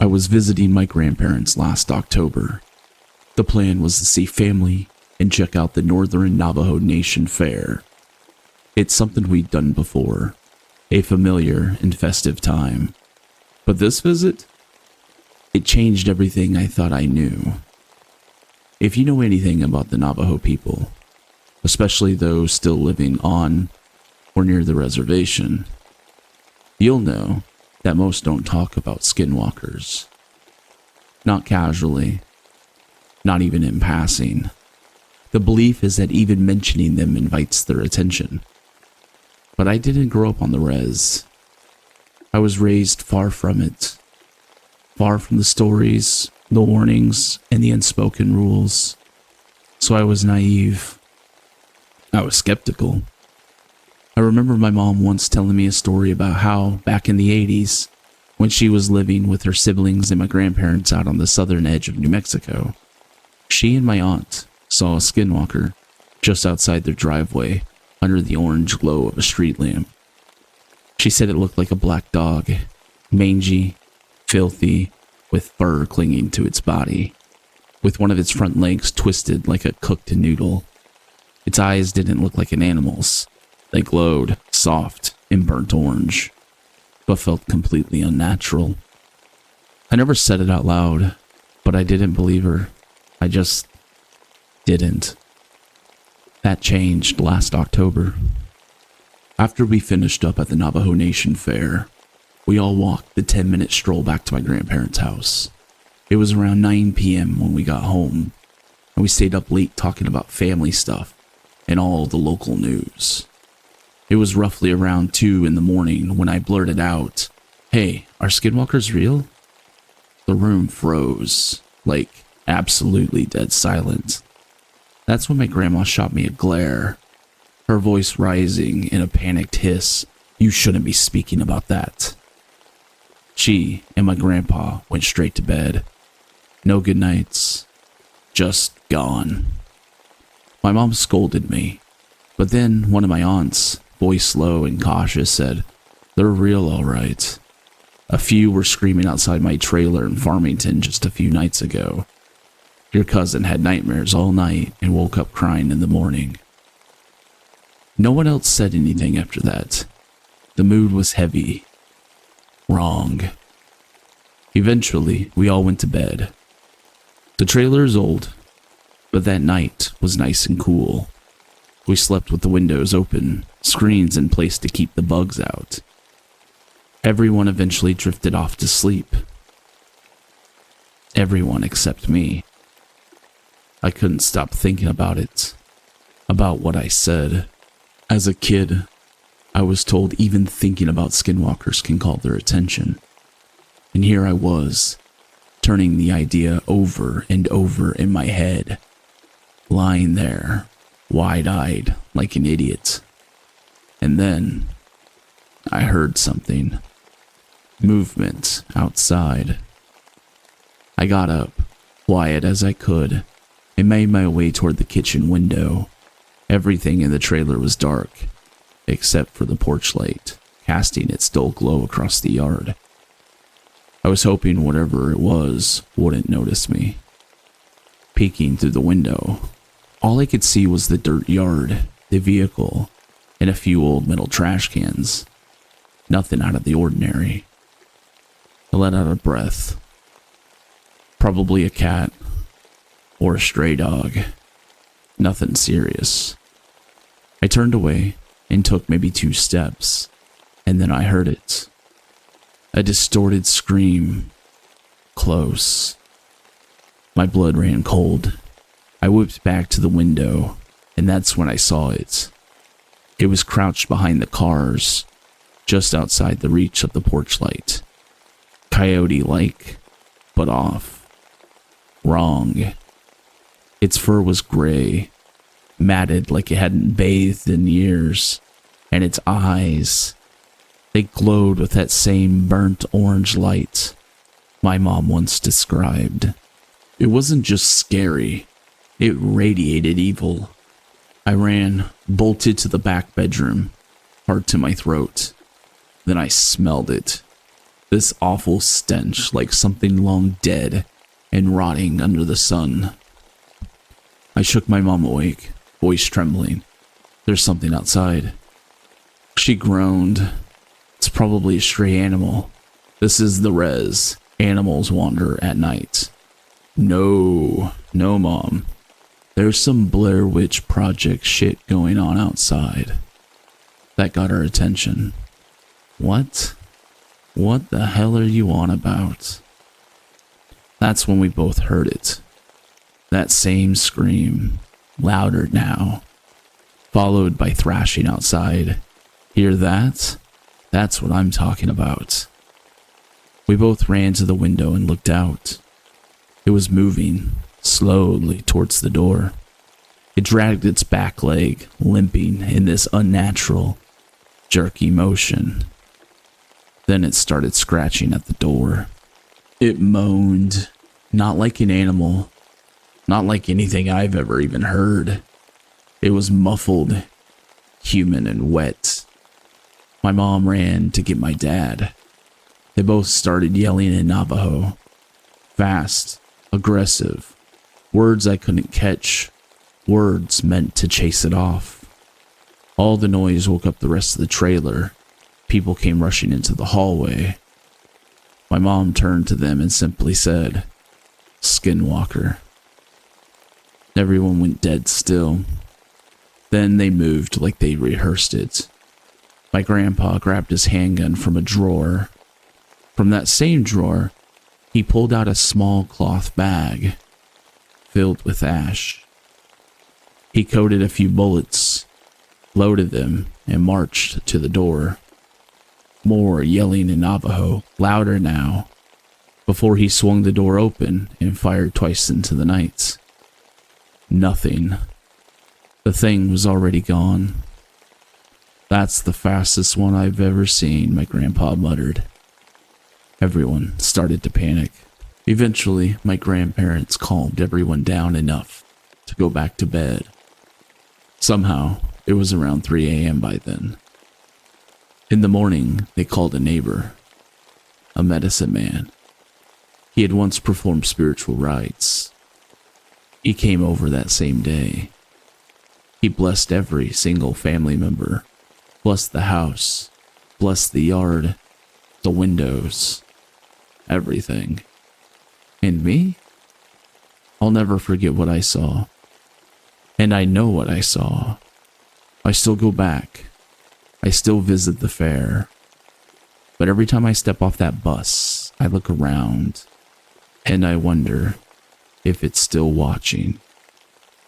I was visiting my grandparents last October. The plan was to see family and check out the Northern Navajo Nation Fair. It's something we'd done before, a familiar and festive time. But this visit? It changed everything I thought I knew. If you know anything about the Navajo people, especially those still living on or near the reservation, you'll know that most don't talk about skinwalkers. Not casually, not even in passing. The belief is that even mentioning them invites their attention. But I didn't grow up on the res. I was raised far from it. Far from the stories, the warnings, and the unspoken rules. So I was naive. I was skeptical. I remember my mom once telling me a story about how, back in the 80s, when she was living with her siblings and my grandparents out on the southern edge of New Mexico, she and my aunt saw a skinwalker just outside their driveway under the orange glow of a street lamp. She said it looked like a black dog, mangy, filthy, with fur clinging to its body, with one of its front legs twisted like a cooked noodle. Its eyes didn't look like an animal's. They glowed soft and burnt orange, but felt completely unnatural. I never said it out loud, but I didn't believe her. I just didn't. That changed last October. After we finished up at the Navajo Nation Fair, we all walked the 10-minute stroll back to my grandparents' house. It was around 9 p.m. when we got home, and we stayed up late talking about family stuff and all the local news. It was roughly around 2 in the morning when I blurted out, "Hey, are skinwalkers real?" The room froze, like absolutely dead silent. That's when my grandma shot me a glare, her voice rising in a panicked hiss. "You shouldn't be speaking about that." She and my grandpa went straight to bed. No good nights, just gone. My mom scolded me, but then one of my aunts, voice low and cautious, said, "They're real all right. A few were screaming outside my trailer in Farmington just a few nights ago. Your cousin had nightmares all night and woke up crying in the morning." No one else said anything after that. The mood was heavy. Wrong. Eventually, we all went to bed. The trailer is old, but that night was nice and cool. We slept with the windows open, screens in place to keep the bugs out. Everyone eventually drifted off to sleep. Everyone except me. I couldn't stop thinking about it, about what I said. As a kid, I was told even thinking about skinwalkers can call their attention. And here I was, turning the idea over and over in my head, lying there, wide-eyed like an idiot. And then, I heard something. Movement outside. I got up, quiet as I could, and made my way toward the kitchen window. Everything in the trailer was dark, except for the porch light, casting its dull glow across the yard. I was hoping whatever it was wouldn't notice me. Peeking through the window, all I could see was the dirt yard, the vehicle, and a few old metal trash cans. Nothing out of the ordinary. I let out a breath. Probably a cat or a stray dog. Nothing serious. I turned away and took maybe 2 steps, and then I heard it. A distorted scream. Close. My blood ran cold. I whipped back to the window, and that's when I saw it. It was crouched behind the cars, just outside the reach of the porch light. Coyote-like, but off. Wrong. Its fur was gray, matted like it hadn't bathed in years, and its eyes, they glowed with that same burnt orange light my mom once described. It wasn't just scary, it radiated evil. I ran, bolted to the back bedroom, heart to my throat. Then I smelled it. This awful stench like something long dead and rotting under the sun. I shook my mom awake, voice trembling. There's something outside. She groaned. It's probably a stray animal. This is the res. Animals wander at night. No, Mom. There's some Blair Witch Project shit going on outside. That got her attention. What? What the hell are you on about? That's when we both heard it. That same scream, louder now, followed by thrashing outside. Hear that? That's what I'm talking about. We both ran to the window and looked out. It was moving slowly towards the door. It dragged its back leg, limping in this unnatural, jerky motion. Then it started scratching at the door. It moaned, not like an animal, not like anything I've ever even heard. It was muffled, human and wet. My mom ran to get my dad. They both started yelling in Navajo. Fast, aggressive, words I couldn't catch, words meant to chase it off. All the noise woke up the rest of the trailer. People came rushing into the hallway. My mom turned to them and simply said, "Skinwalker." Everyone went dead still. Then they moved like they rehearsed it. My grandpa grabbed his handgun from a drawer. From that same drawer, he pulled out a small cloth bag filled with ash. He coated a few bullets, loaded them, and marched to the door. More yelling in Navajo, louder now, before he swung the door open and fired twice into the night. Nothing. The thing was already gone. "That's the fastest one I've ever seen," my grandpa muttered. Everyone started to panic. Eventually, my grandparents calmed everyone down enough to go back to bed. Somehow, it was around 3 a.m. by then. In the morning, they called a neighbor, a medicine man. He had once performed spiritual rites. He came over that same day. He blessed every single family member, blessed the house, blessed the yard, the windows, everything. And me? I'll never forget what I saw. And I know what I saw. I still go back. I still visit the fair. But every time I step off that bus, I look around and I wonder if it's still watching.